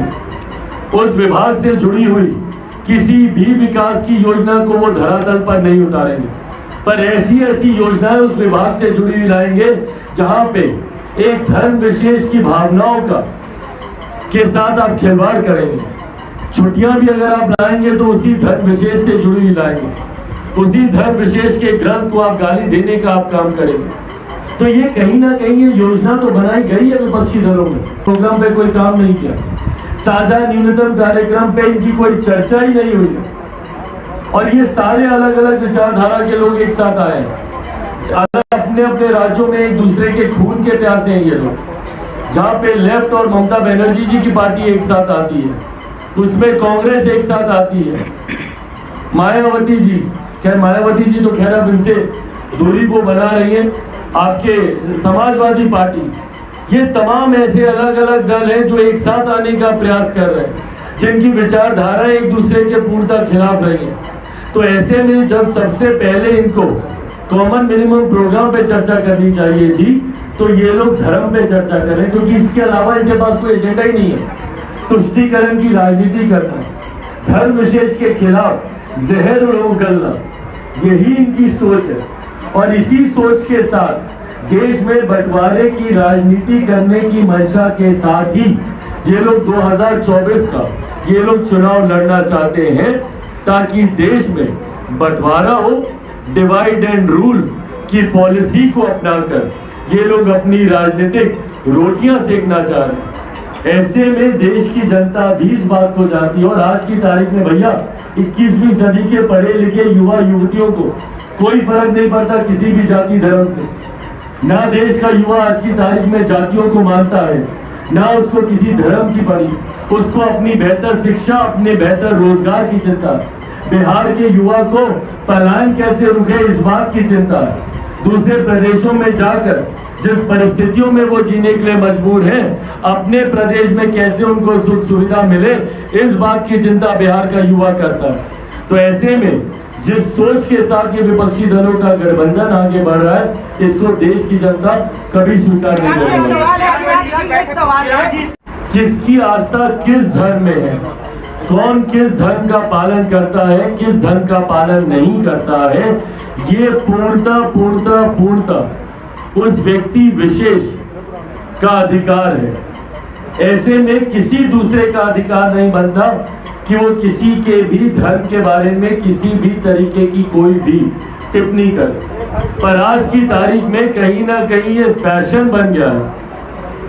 उस विभाग से जुड़ी हुई किसी भी विकास की योजना को वो धरातल पर नहीं उतारेंगे, पर ऐसी ऐसी योजनाएं उस विभाग से जुड़ी हुई लाएंगे जहां पे एक धर्म विशेष की भावनाओं का के साथ आप खिलवाड़ करेंगे। छुट्टियां भी अगर आप लाएंगे तो उसी धर्म विशेष से जुड़ी हुई लाएंगे, उसी धर्म विशेष के ग्रंथ को आप गाली देने का आप काम करेंगे। तो ये कहीं ना कहीं ये योजना तो बनाई गई है विपक्षी दलों में, प्रोग्राम पे कोई काम नहीं किया, साझा न्यूनतम कार्यक्रम पे इनकी कोई चर्चा ही नहीं हुई, और ये सारे अलग अलग विचारधारा के लोग एक साथ आए हैं, अलग अपने अपने राज्यों में एक दूसरे के खून के प्यासे हैं ये लोग। जहाँ पे लेफ्ट और ममता बनर्जी जी की पार्टी एक साथ आती है, उसमें कांग्रेस एक साथ आती है, मायावती जी, खैर मायावती जी तो खैर अब इनसे दूरी को बना रही है, आपके समाजवादी पार्टी, ये तमाम ऐसे अलग अलग दल हैं जो एक साथ आने का प्रयास कर रहे हैं, जिनकी विचारधारा एक दूसरे के पूर्णतः खिलाफ रही है। तो ऐसे में जब सबसे पहले इनको कॉमन मिनिमम प्रोग्राम पे चर्चा करनी चाहिए थी, तो ये लोग धर्म पे चर्चा करें, क्योंकि इसके अलावा इनके पास कोई एजेंडा ही नहीं है। तुष्टीकरण की राजनीति करना, धर्म विशेष के खिलाफ जहर उगलना, यही इनकी सोच है। और इसी सोच के साथ देश में बंटवारे की राजनीति करने की मंशा के साथ ही ये लोग 2024 का ये लोग चुनाव लड़ना चाहते हैं, ताकि देश में बंटवारा हो, डिवाइड एंड रूल की पॉलिसी को अपनाकर ये लोग अपनी राजनीतिक रोटियां सेकना चाह रहे हैं। ऐसे में देश की जनता भी इस बात को जानती है, और आज की तारीख में भैया 21वीं सदी के पढ़े लिखे युवा युवतियों को कोई फर्क नहीं पड़ता किसी भी जाति धर्म से। ना देश का युवा आज की तारीख में जातियों को मानता है, ना उसको किसी धर्म की पड़ी, उसको अपनी बेहतर शिक्षा, अपने बेहतर रोजगार की चिंता है। बिहार के युवा को पलायन कैसे रुके इस बात की चिंता है। दूसरे प्रदेशों में जाकर जिस परिस्थितियों में वो जीने के लिए मजबूर हैं, अपने प्रदेश में कैसे उनको सुख सुविधा मिले, इस बात की चिंता बिहार का युवा करता है। तो ऐसे में जिस सोच के साथ ये विपक्षी दलों का गठबंधन आगे बढ़ रहा है, इसको देश की जनता कभी स्वीकार नहीं करेगी। किसकी आस्था किस धर्म में है, कौन किस धर्म का पालन करता है, किस धर्म का पालन नहीं करता है, ये पूर्णतः उस व्यक्ति विशेष का अधिकार है। ऐसे में किसी दूसरे का अधिकार नहीं बनता कि वो किसी के भी धर्म के बारे में किसी भी तरीके की कोई भी टिप्पणी करे। पर आज की तारीख में कहीं ना कहीं ये फैशन बन गया है,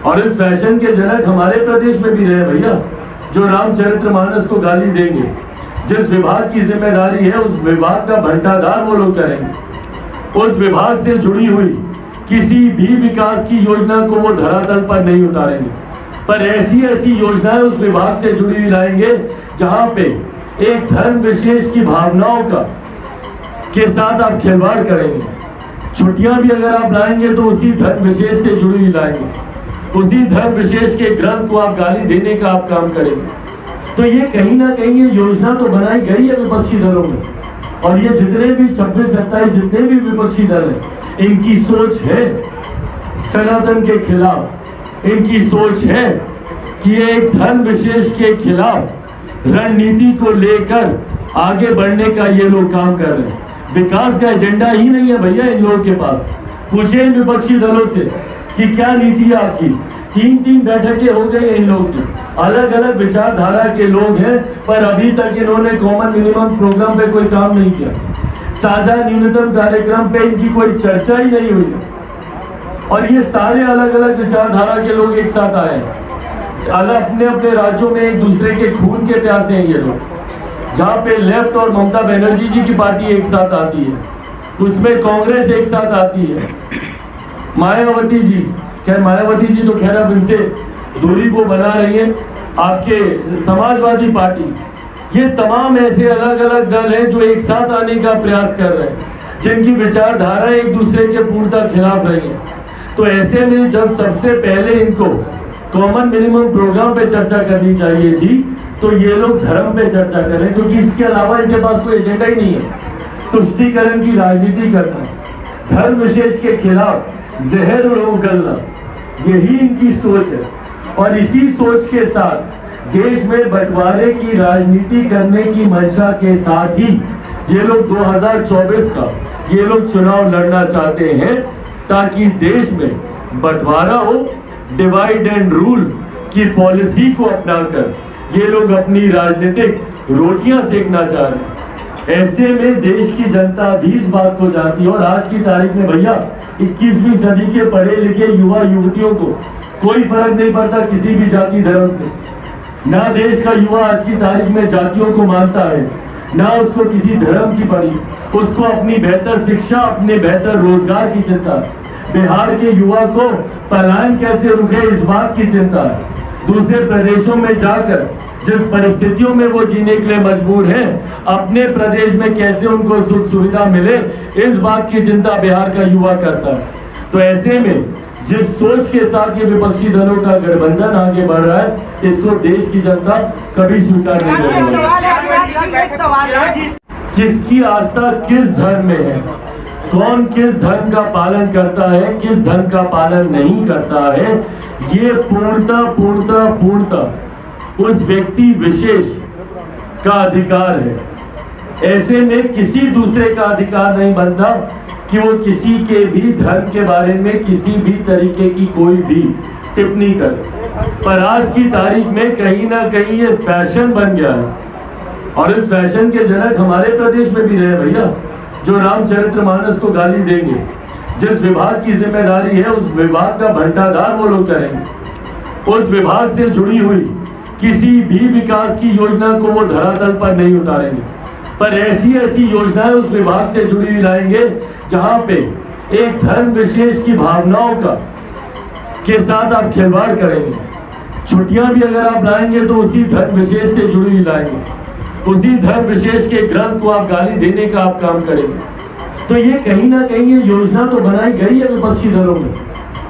और इस फैशन के जनक हमारे प्रदेश में भी रहे भैया, जो रामचरितमानस को गाली देंगे। जिस विभाग की जिम्मेदारी है उस विभाग का भंटाधार वो लोग करेंगे। उस विभाग से जुड़ी हुई किसी भी विकास की योजना को वो धरातल पर नहीं उतारेंगे, पर ऐसी ऐसी योजनाएं उस विभाग से जुड़ी हुई लाएंगे जहां पे एक धर्म विशेष की भावनाओं का के साथ आप खिलवाड़ करेंगे। छुट्टियां भी अगर आप लाएंगे तो उसी धर्म विशेष से जुड़ी हुई लाएंगे, उसी धर्म विशेष के ग्रंथ को आप गाली देने का आप काम करेंगे। तो ये कहीं ना कहीं ये योजना तो बनाई गई है विपक्षी दलों में, और ये जितने भी 26-27 जितने भी विपक्षी दल हैं, इनकी सोच है सनातन के खिलाफ, इनकी सोच है कि एक धर्म विशेष के खिलाफ रणनीति को लेकर आगे बढ़ने का ये लोग काम कर रहे हैं। विकास का एजेंडा ही नहीं है भैया इन लोगों के पास। पूछे इन विपक्षी दलों से कि क्या नीति है आपकी। 3-3 बैठकें हो गई इन लोगों की, अलग अलग विचारधारा के लोग हैं, पर अभी तक इन्होंने कॉमन मिनिमम प्रोग्राम पे कोई काम नहीं किया, साझा न्यूनतम कार्यक्रम पे इनकी कोई चर्चा ही नहीं हुई, और ये सारे अलग अलग विचारधारा के लोग एक साथ आए हैं, अलग अपने अपने राज्यों में एक दूसरे के खून के प्यासे हैं ये लोग। जहाँ पे लेफ्ट और ममता बनर्जी जी की पार्टी एक साथ आती है, उसमें कांग्रेस एक साथ आती है, मायावती जी, खैर मायावती जी तो खैर अब इनसे दूरी को बना रही है, आपके समाजवादी पार्टी, ये तमाम ऐसे अलग अलग दल हैं जो एक साथ आने का प्रयास कर रहे हैं, जिनकी विचारधारा एक दूसरे के पूर्णतः खिलाफ रही है। तो ऐसे में जब सबसे पहले इनको कॉमन मिनिमम प्रोग्राम पे चर्चा करनी चाहिए थी, तो ये लोग धर्म पे चर्चा करें, क्योंकि इसके अलावा इनके पास कोई एजेंडा ही नहीं है। तुष्टीकरण की राजनीति करना, धर्म विशेष के खिलाफ जहर उगलना, यही इनकी सोच है। और इसी सोच के साथ देश में बंटवारे की राजनीति करने की मंशा के साथ ही ये लोग 2024 का ये लोग चुनाव लड़ना चाहते हैं ताकि देश में बंटवारा हो, डिवाइड एंड रूल की पॉलिसी को अपनाकर ये लोग अपनी राजनीतिक रोटियां सेकना चाह रहे हैं। ऐसे में देश की जनता भी इस बात को जानती है और आज की तारीख में भैया 21वीं सदी के पढ़े लिखे युवा युवतियों को कोई फर्क नहीं पड़ता किसी भी जाति धर्म से। ना देश का युवा आज की तारीख में जातियों को मानता है, ना उसको किसी धर्म की पड़ी, उसको अपनी बेहतर शिक्षा, अपने बेहतर रोजगार की चिंता है। बिहार के युवा को पलायन कैसे रुके इस बात की चिंता है। दूसरे प्रदेशों में जाकर जिस परिस्थितियों में वो जीने के लिए मजबूर हैं, अपने प्रदेश में कैसे उनको सुख सुविधा मिले इस बात की चिंता बिहार का युवा करता है। तो ऐसे में जिस सोच के साथ ये विपक्षी दलों का गठबंधन आगे बढ़ रहा है, इसको देश की जनता कभी स्वीकार नहीं करेगी। किसकी आस्था किस धर्म में है, कौन किस धर्म का पालन करता है, किस धर्म का पालन नहीं करता है, ये पूर्णतः उस व्यक्ति विशेष का अधिकार है। ऐसे में किसी दूसरे का अधिकार नहीं बनता कि वो किसी के भी धर्म के बारे में किसी भी तरीके की कोई भी टिप्पणी करे। पर आज की तारीख में कहीं ना कहीं ये फैशन बन गया है और इस फैशन के जनक हमारे प्रदेश में भी रहे भैया, जो रामचरितमानस को गाली देंगे। जिस विभाग की जिम्मेदारी है उस विभाग का भंडाधार वो लोग करेंगे। उस विभाग से जुड़ी हुई किसी भी विकास की योजना को वो धरातल पर नहीं उतारेंगे, पर ऐसी योजनाएं उस विभाग से जुड़ी हुई लाएंगे जहां पे एक धर्म विशेष की भावनाओं का के साथ आप खिलवाड़ करेंगे। छुट्टियां भी अगर आप लाएंगे तो उसी धर्म विशेष से जुड़ी हुई लाएंगे, उसी धर्म विशेष के ग्रंथ को आप गाली देने का आप काम करेंगे। तो ये कहीं ना कहीं ये योजना तो बनाई गई है विपक्षी दलों में,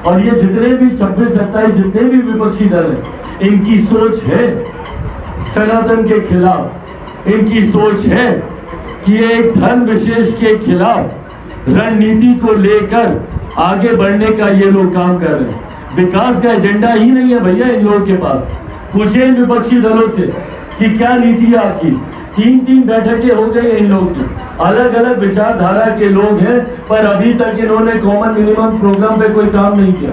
और ये जितने भी 26-27 जितने भी विपक्षी दल हैं, इनकी सोच है सनातन के खिलाफ, इनकी सोच है कि एक धर्म विशेष के खिलाफ रणनीति को लेकर आगे बढ़ने का ये लोग काम कर रहे हैं। विकास का एजेंडा ही नहीं है भैया इन लोगों के पास। पूछे इन विपक्षी दलों से कि क्या नीति है आपकी। 3 बैठकें हो गई इन लोगों की, अलग अलग विचारधारा के लोग हैं, पर अभी तक इन्होंने कॉमन मिनिमम प्रोग्राम पे कोई काम नहीं किया।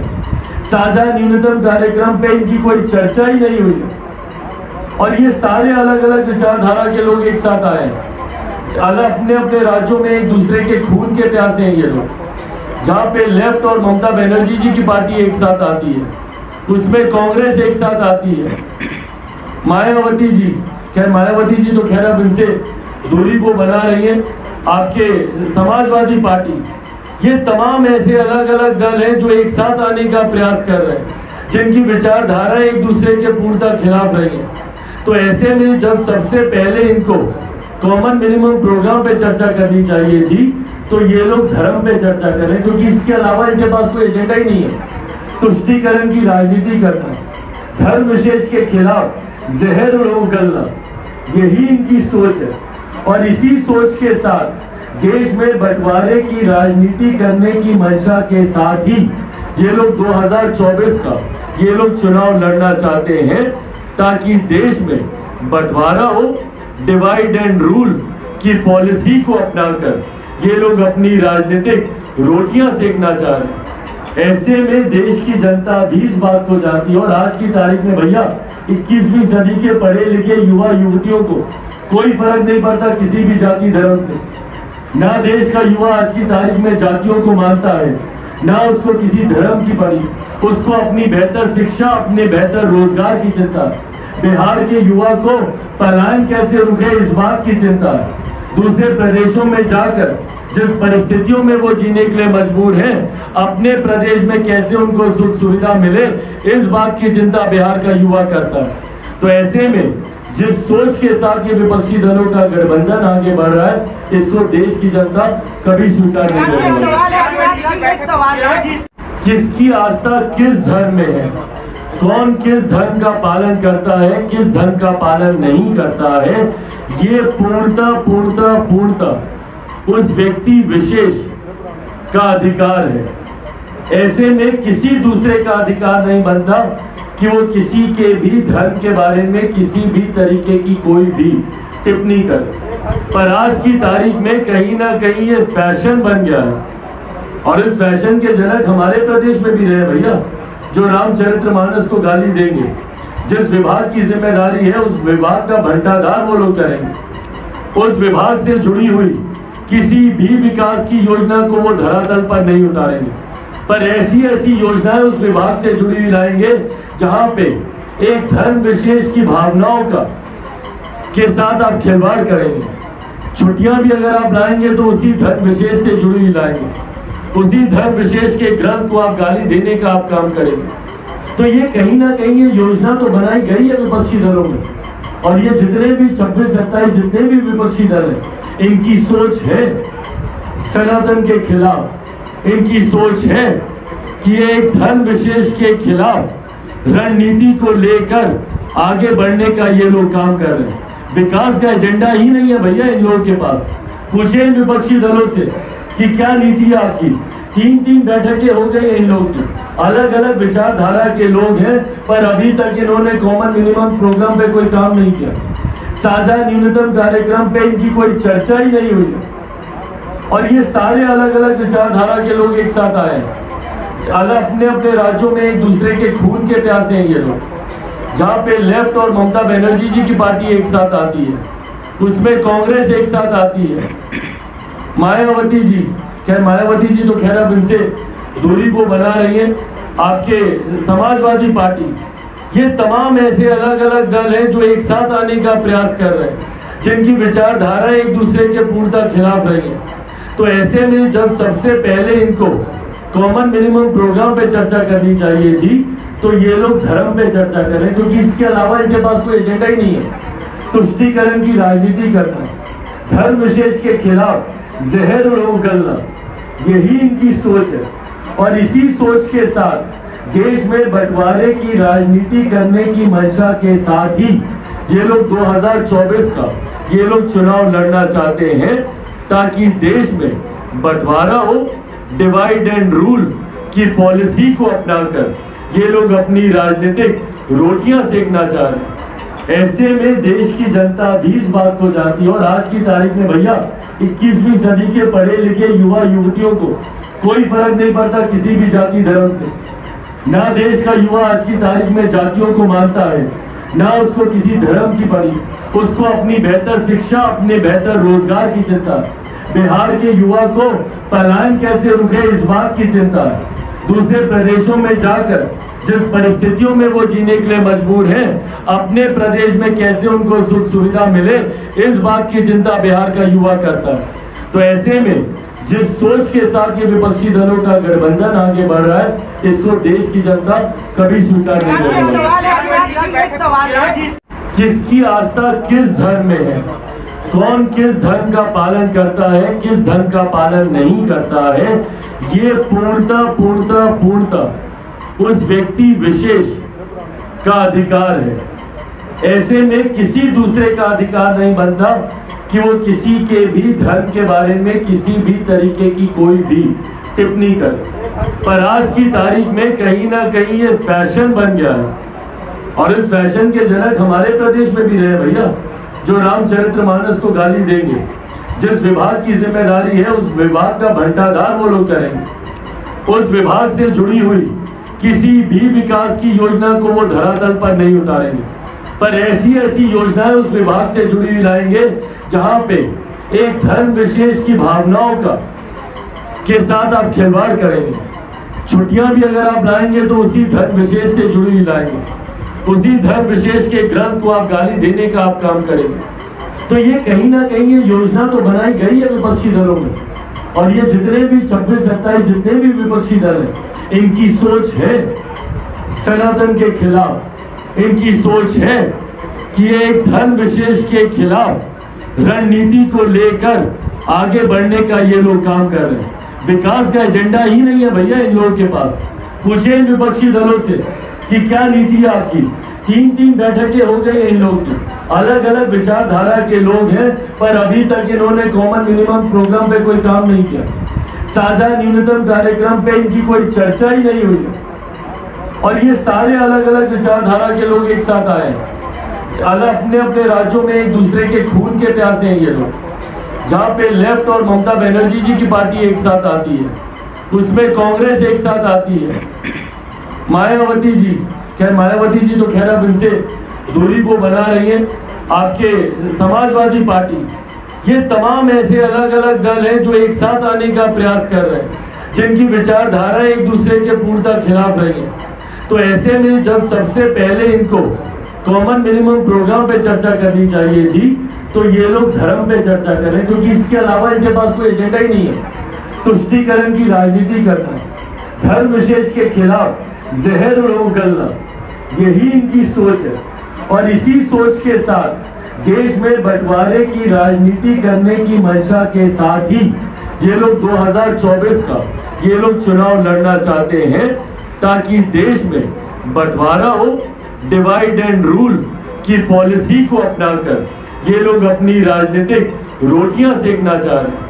साझा न्यूनतम कार्यक्रम पे इनकी कोई चर्चा ही नहीं हुई। और ये सारे अलग अलग विचारधारा के लोग एक साथ आए हैं, अलग अपने अपने राज्यों में एक दूसरे के खून के प्यासे हैं ये लोग। जहाँ पे लेफ्ट और ममता बनर्जी जी की पार्टी एक साथ आती है, उसमें कांग्रेस एक साथ आती है, मायावती जी, खैर मायावती जी तो खैर अब इनसे दूरी को बना रही है, आपके समाजवादी पार्टी, ये तमाम ऐसे अलग अलग दल हैं जो एक साथ आने का प्रयास कर रहे हैं, जिनकी विचारधारा एक दूसरे के पूर्णतः खिलाफ रही है। तो ऐसे में जब सबसे पहले इनको कॉमन मिनिमम प्रोग्राम पे चर्चा करनी चाहिए थी, तो ये लोग धर्म पे चर्चा कर रहे हैं, क्योंकि इसके अलावा इनके पास कोई एजेंडा ही नहीं है। तुष्टीकरण की राजनीति करना, धर्म विशेष के खिलाफ जहर उगलना, यही इनकी सोच है। और इसी सोच के साथ देश में बंटवारे की राजनीति करने की मंशा के साथ ही ये लोग 2024 का ये लोग चुनाव लड़ना चाहते हैं, ताकि देश में बंटवारा हो, डिवाइड एंड रूल की पॉलिसी को अपनाकर ये लोग अपनी राजनीतिक रोटियां सेकना चाह रहे हैं। ऐसे में देश की जनता भी इस बात को जानती है और आज की तारीख में भैया 21वीं सदी के पढ़े लिखे युवा युवतियों को कोई फर्क नहीं पड़ता किसी भी जाति धर्म से। ना देश का युवा आज की तारीख में जातियों को मानता है, ना उसको किसी धर्म की पड़ी, उसको अपनी बेहतर शिक्षा, अपने बेहतर रोजगार की चिंता है। बिहार के युवा को पलायन कैसे रुके इस बात की चिंता है। दूसरे प्रदेशों में जाकर जिस परिस्थितियों में वो जीने के लिए मजबूर हैं, अपने प्रदेश में कैसे उनको सुख सुविधा मिले इस बात की चिंता बिहार का युवा करता है। तो ऐसे में जिस सोच के साथ ये विपक्षी दलों का गठबंधन आगे बढ़ रहा है, इसको देश की जनता कभी स्वीकार नहीं करेगी। किसकी आस्था किस धर्म में है, कौन किस धर्म का पालन करता है, किस धर्म का पालन नहीं करता है, ये पूर्णतः उस व्यक्ति विशेष का अधिकार है। ऐसे में किसी दूसरे का अधिकार नहीं बनता कि वो किसी के भी धर्म के बारे में किसी भी तरीके की कोई भी टिप्पणी करे। पर आज की तारीख में कहीं ना कहीं ये फैशन बन गया है और इस फैशन के जनक हमारे प्रदेश में भी रहे भैया, जो रामचरितमानस को गाली देंगे। जिस विभाग की जिम्मेदारी है उस विभाग का भंटाधार वो लोग करेंगे। उस विभाग से जुड़ी हुई किसी भी विकास की योजना को वो धरातल पर नहीं उतारेंगे, पर ऐसी ऐसी योजनाएं उस विभाग से जुड़ी हुई लाएंगे जहां पे एक धर्म विशेष की भावनाओं का के साथ आप खिलवाड़ करेंगे। छुट्टियां भी अगर आप लाएंगे तो उसी धर्म विशेष से जुड़ी हुई लाएंगे, उसी धर्म विशेष के ग्रंथ को आप गाली देने का आप काम करेंगे। तो ये कहीं ना कहीं ये योजना तो बनाई गई है विपक्षी दलों में, और ये जितने भी 26-27 जितने भी विपक्षी दल हैं, इनकी सोच है सनातन के खिलाफ। इनकी सोच है कि ये एक धर्म विशेष के खिलाफ रणनीति को लेकर आगे बढ़ने का ये लोग काम कर रहे हैं। विकास का एजेंडा ही नहीं है भैया इन लोगों के पास। पूछे इन विपक्षी दलों से कि क्या नीति है आपकी। 3-3 बैठकें हो गई इन लोगों की, अलग अलग विचारधारा के लोग हैं, पर अभी तक इन्होंने कॉमन मिनिमम प्रोग्राम पे कोई काम नहीं किया। साझा न्यूनतम कार्यक्रम पे इनकी कोई चर्चा ही नहीं हुई। और ये सारे अलग अलग विचारधारा के लोग एक साथ आए हैं, अलग अपने अपने राज्यों में एक दूसरे के खून के प्यासे हैं ये लोग। जहाँ पे लेफ्ट और ममता बनर्जी जी की पार्टी एक साथ आती है, उसमें कांग्रेस एक साथ आती है, मायावती जी, खैर मायावती जी तो खैर अब इनसे दूरी को बना रही है, आपके समाजवादी पार्टी, ये तमाम ऐसे अलग अलग दल हैं जो एक साथ आने का प्रयास कर रहे हैं, जिनकी विचारधारा एक दूसरे के पूर्णतः खिलाफ रही है। तो ऐसे में जब सबसे पहले इनको कॉमन मिनिमम प्रोग्राम पे चर्चा करनी चाहिए थी, तो ये लोग धर्म पे चर्चा करें, क्योंकि इसके अलावा इनके पास कोई एजेंडा ही नहीं है। तुष्टीकरण की राजनीति करना, धर्म विशेष के खिलाफ जहर उगलना, यही इनकी सोच है। और इसी सोच के साथ देश में बंटवारे की राजनीति करने की मंशा के साथ ही ये लोग 2024 का ये लोग चुनाव लड़ना चाहते हैं, ताकि देश में बंटवारा हो, डिवाइड एंड रूल की पॉलिसी को अपनाकर ये लोग अपनी राजनीतिक रोटियां सेकना चाह रहे हैं। ऐसे में देश की जनता भी इस बात को जानती है। और आज की तारीख में भैया 21वीं सदी के पढ़े लिखे युवा युवतियों को कोई फर्क नहीं पड़ता किसी भी जाति धर्म से। ना देश का युवा आज की तारीख में जातियों को मानता है, ना उसको किसी धर्म की पड़ी, उसको अपनी बेहतर शिक्षा, अपने बेहतर रोजगार की चिंता है। बिहार के युवा को पलायन कैसे रुके इस बात की चिंता है। दूसरे प्रदेशों में जाकर जिस परिस्थितियों में वो जीने के लिए मजबूर हैं, अपने प्रदेश में कैसे उनको सुख सुविधा मिले, इस बात की चिंता बिहार का युवा करता है। तो ऐसे में जिस सोच के साथ ये विपक्षी दलों का गठबंधन आगे बढ़ रहा है, इसको देश की जनता कभी स्वीकार नहीं करेगी। किसकी आस्था किस धर्म में है, कौन किस धर्म का पालन करता है, किस धर्म का पालन नहीं करता है, ये पूर्णतः उस व्यक्ति विशेष का अधिकार है। ऐसे में किसी दूसरे का अधिकार नहीं बनता कि वो किसी के भी धर्म के बारे में किसी भी तरीके की कोई भी टिप्पणी करे। पर आज की तारीख में कहीं ना कहीं ये फैशन बन गया है, और इस फैशन के जनक हमारे प्रदेश में भी रहे भैया, जो रामचरितमानस को गाली देंगे। जिस विभाग की जिम्मेदारी है उस विभाग का भंटाधार वो लोग करेंगे। उस विभाग से जुड़ी हुई किसी भी विकास की योजना को वो धरातल पर नहीं उतारेंगे, पर ऐसी ऐसी योजनाएं उस विभाग से जुड़ी हुई लाएंगे जहां पे एक धर्म विशेष की भावनाओं का के साथ आप खिलवाड़ करेंगे। छुट्टियां भी अगर आप लाएंगे तो उसी धर्म विशेष से जुड़ी हुई लाएंगे, उसी धर्म विशेष के ग्रंथ को आप गाली देने का आप काम करेंगे। तो ये कहीं ना कहीं ये योजना तो बनाई गई है विपक्षी दलों में, और ये जितने भी 26-27 जितने भी विपक्षी दल हैं, इनकी सोच है सनातन के खिलाफ। इनकी सोच है कि ये एक धर्म विशेष के खिलाफ रणनीति को लेकर आगे बढ़ने का ये लोग काम कर रहे हैं। विकास का एजेंडा ही नहीं है भैया इन लोगों के पास। पूछे इन विपक्षी दलों से कि क्या नीति है आपकी। 3-3 बैठकें हो गई इन लोगों की, अलग अलग विचारधारा के लोग हैं, पर अभी तक इन्होंने कॉमन मिनिमम प्रोग्राम पे कोई काम नहीं किया। साझा न्यूनतम कार्यक्रम पे इनकी कोई चर्चा ही नहीं हुई। और ये सारे अलग अलग विचारधारा के लोग एक साथ आए हैं, अलग अपने अपने राज्यों में एक दूसरे के खून के प्यासे हैं ये लोग। जहाँ पे लेफ्ट और ममता बनर्जी जी की पार्टी एक साथ आती है, उसमें कांग्रेस एक साथ आती है, मायावती जी, खैर मायावती जी तो खैर अब इनसे दूरी को बना रही है, आपके समाजवादी पार्टी, ये तमाम ऐसे अलग अलग दल हैं जो एक साथ आने का प्रयास कर रहे हैं, जिनकी विचारधारा एक दूसरे के पूर्णतः खिलाफ रही है। तो ऐसे में जब सबसे पहले इनको कॉमन मिनिमम प्रोग्राम पे चर्चा करनी चाहिए थी, तो ये लोग धर्म पे चर्चा कर रहे हैं, क्योंकि इसके अलावा इनके पास कोई एजेंडा ही नहीं है। तुष्टीकरण की राजनीति करना, धर्म विशेष के खिलाफ जहर उगलना, यही इनकी सोच है। और इसी सोच के साथ देश में बंटवारे की राजनीति करने की मंशा के साथ ही ये लोग 2024 का ये लोग चुनाव लड़ना चाहते हैं, ताकि देश में बंटवारा हो, डिवाइड एंड रूल की पॉलिसी को अपनाकर ये लोग अपनी राजनीतिक रोटियां सेकना चाह रहे हैं।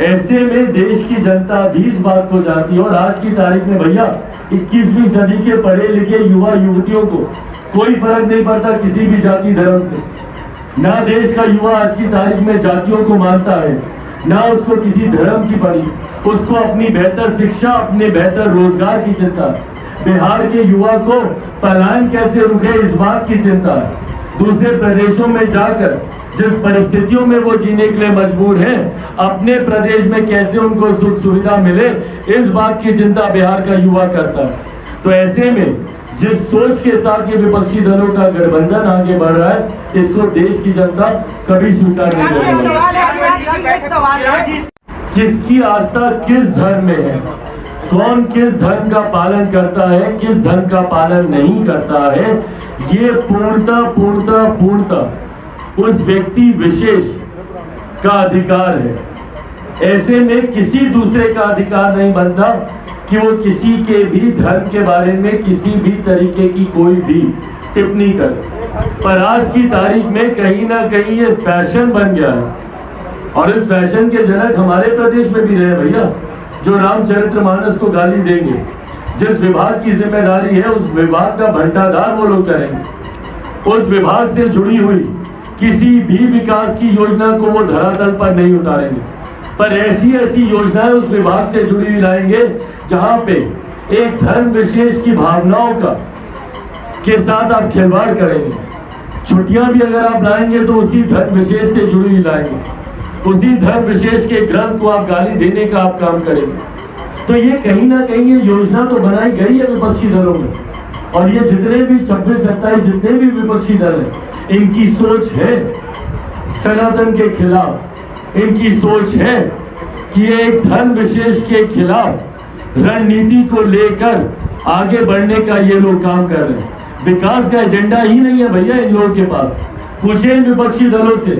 ऐसे में देश की जनता भी इस बात को जानती है। और आज की तारीख में भैया 21वीं सदी के पढ़े लिखे युवा युवतियों को कोई फर्क नहीं पड़ता किसी भी जाति धर्म से। ना देश का युवा आज की तारीख में जातियों को मानता है, ना उसको किसी धर्म की पड़ी, उसको अपनी बेहतर शिक्षा, अपने बेहतर रोजगार की चिंता है। बिहार के युवा को पलायन कैसे रुके इस बात की चिंता है। दूसरे प्रदेशों में जाकर जिस परिस्थितियों में वो जीने के लिए मजबूर हैं, अपने प्रदेश में कैसे उनको सुख सुविधा मिले, इस बात की चिंता बिहार का युवा करता है। तो ऐसे में जिस सोच के साथ ये विपक्षी दलों का गठबंधन आगे बढ़ रहा है, इसको देश की जनता कभी स्वीकार नहीं करेगी। किसकी आस्था किस धर्म में है, कौन किस धर्म का पालन करता है, किस धर्म का पालन नहीं करता है, ये पूर्णतः उस व्यक्ति विशेष का अधिकार है। ऐसे में किसी दूसरे का अधिकार नहीं बनता कि वो किसी के भी धर्म के बारे में किसी भी तरीके की कोई भी टिप्पणी करे। पर आज की तारीख में कहीं ना कहीं ये फैशन बन गया है, और इस फैशन के जनक हमारे प्रदेश में भी रहे भैया, जो रामचरितमानस को गाली देंगे। जिस विभाग की जिम्मेदारी है उस विभाग का भंडाधार वो लोग करेंगे। उस विभाग से जुड़ी हुई किसी भी विकास की योजना को वो धरातल पर नहीं उतारेंगे, पर ऐसी ऐसी योजनाएं उस विभाग से जुड़ी हुई लाएंगे जहां पे एक धर्म विशेष की भावनाओं का के साथ आप खिलवाड़ करेंगे। छुट्टियां भी अगर आप लाएंगे तो उसी धर्म विशेष से जुड़ी हुई लाएंगे, उसी धर्म विशेष के ग्रंथ को आप गाली देने का आप काम करेंगे। तो ये कहीं ना कहीं ये योजना तो बनाई गई है विपक्षी दलों में, और ये जितने भी 26-27 जितने भी विपक्षी दल हैं, इनकी सोच है सनातन के खिलाफ, इनकी सोच है कि एक धर्म विशेष के खिलाफ रणनीति को लेकर आगे बढ़ने का ये लोग काम कर रहे हैं। विकास का एजेंडा ही नहीं है भैया इन लोगों के पास। पूछे इन विपक्षी दलों से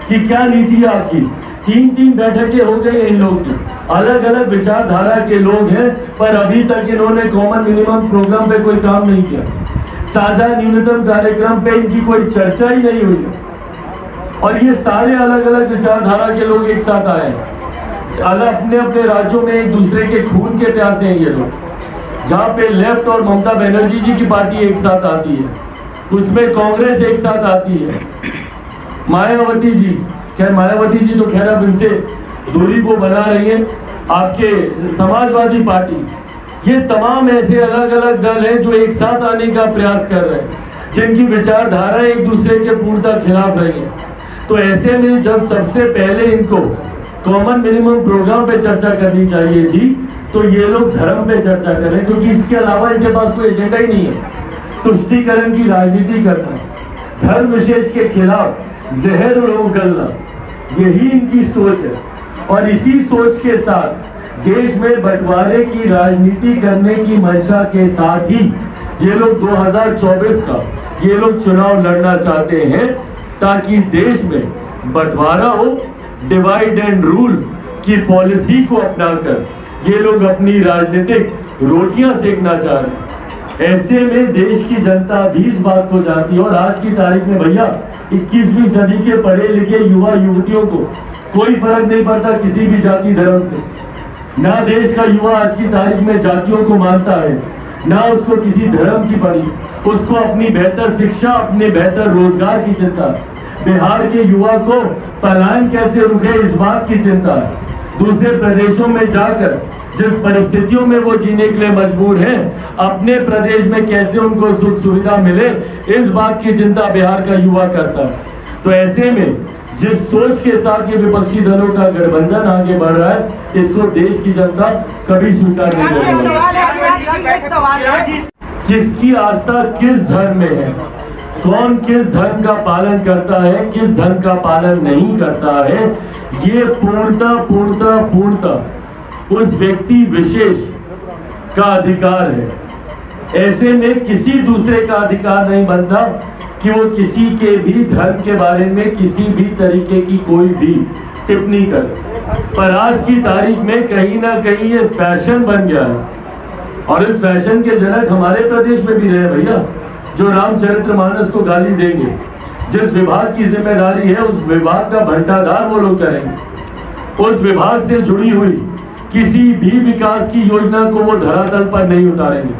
कि क्या नीति है आपकी। 3-3 बैठकें हो गई इन लोगों की, अलग अलग विचारधारा के लोग हैं, पर अभी तक इन्होंने कॉमन मिनिमम प्रोग्राम पे कोई काम नहीं किया। साझा न्यूनतम कार्यक्रम पे इनकी कोई चर्चा ही नहीं हुई। और ये सारे अलग अलग विचारधारा के लोग एक साथ आए हैं, अलग अपने अपने राज्यों में एक दूसरे के खून के प्यासे हैं ये लोग। जहाँ पे लेफ्ट और ममता बनर्जी जी की पार्टी एक साथ आती है, उसमें कांग्रेस एक साथ आती है, मायावती जी, खैर मायावती जी तो खैर अब इनसे दूरी को बना रही है, आपके समाजवादी पार्टी, ये तमाम ऐसे अलग अलग दल हैं जो एक साथ आने का प्रयास कर रहे हैं, जिनकी विचारधारा एक दूसरे के पूर्णतः खिलाफ रही है। तो ऐसे में जब सबसे पहले इनको कॉमन मिनिमम प्रोग्राम पे चर्चा करनी चाहिए थी, तो ये लोग धर्म पे चर्चा कर रहे हैं, क्योंकि इसके अलावा इनके पास कोई एजेंडा ही नहीं है। तुष्टीकरण की राजनीति करना, धर्म विशेष के खिलाफ जहर उगलना, यही इनकी सोच है। और इसी सोच के साथ देश में बंटवारे की राजनीति करने की मंशा के साथ ही ये लोग 2024 का ये लोग चुनाव लड़ना चाहते हैं, ताकि देश में बंटवारा हो, डिवाइड एंड रूल की पॉलिसी को अपनाकर ये लोग अपनी राजनीतिक रोटियां सेकना चाह रहे हैं। ऐसे में देश की जनता भी इस बात को जानती है। और आज की तारीख में भैया 21वीं सदी के पढ़े लिखे युवा युवतियों को कोई फर्क नहीं पड़ता किसी भी जाति धर्म से। ना देश का युवा आज की तारीख में जातियों को मानता है, ना उसको किसी धर्म की पड़ी, उसको अपनी बेहतर शिक्षा, अपने बेहतर रोजगार की चिंता, बिहार के युवा को पलायन कैसे रुके इस बात की चिंता, दूसरे प्रदेशों में जाकर जिस परिस्थितियों में वो जीने के लिए मजबूर हैं, अपने प्रदेश में कैसे उनको सुख सुविधा मिले इस बात की चिंता बिहार का युवा करता है। तो ऐसे में जिस सोच के साथ ये विपक्षी दलों का गठबंधन आगे बढ़ रहा है, इसको देश की जनता कभी स्वीकार नहीं करेगी। किसकी आस्था किस धर्म में है, कौन किस धर्म का पालन करता है, किस धर्म का पालन नहीं करता है, ये पूर्णतः उस व्यक्ति विशेष का अधिकार है। ऐसे में किसी दूसरे का अधिकार नहीं बनता कि वो किसी के भी धर्म के बारे में किसी भी तरीके की कोई भी टिप्पणी करे। पर आज की तारीख में कहीं ना कहीं ये फैशन बन गया है, और इस फैशन के जनक हमारे प्रदेश में भी रहे भैया, जो रामचरितमानस को गाली देंगे। जिस विभाग की जिम्मेदारी है उस विभाग का भंडाधार वो लोग करेंगे। उस विभाग से जुड़ी हुई किसी भी विकास की योजना को वो धरातल पर नहीं उतारेंगे,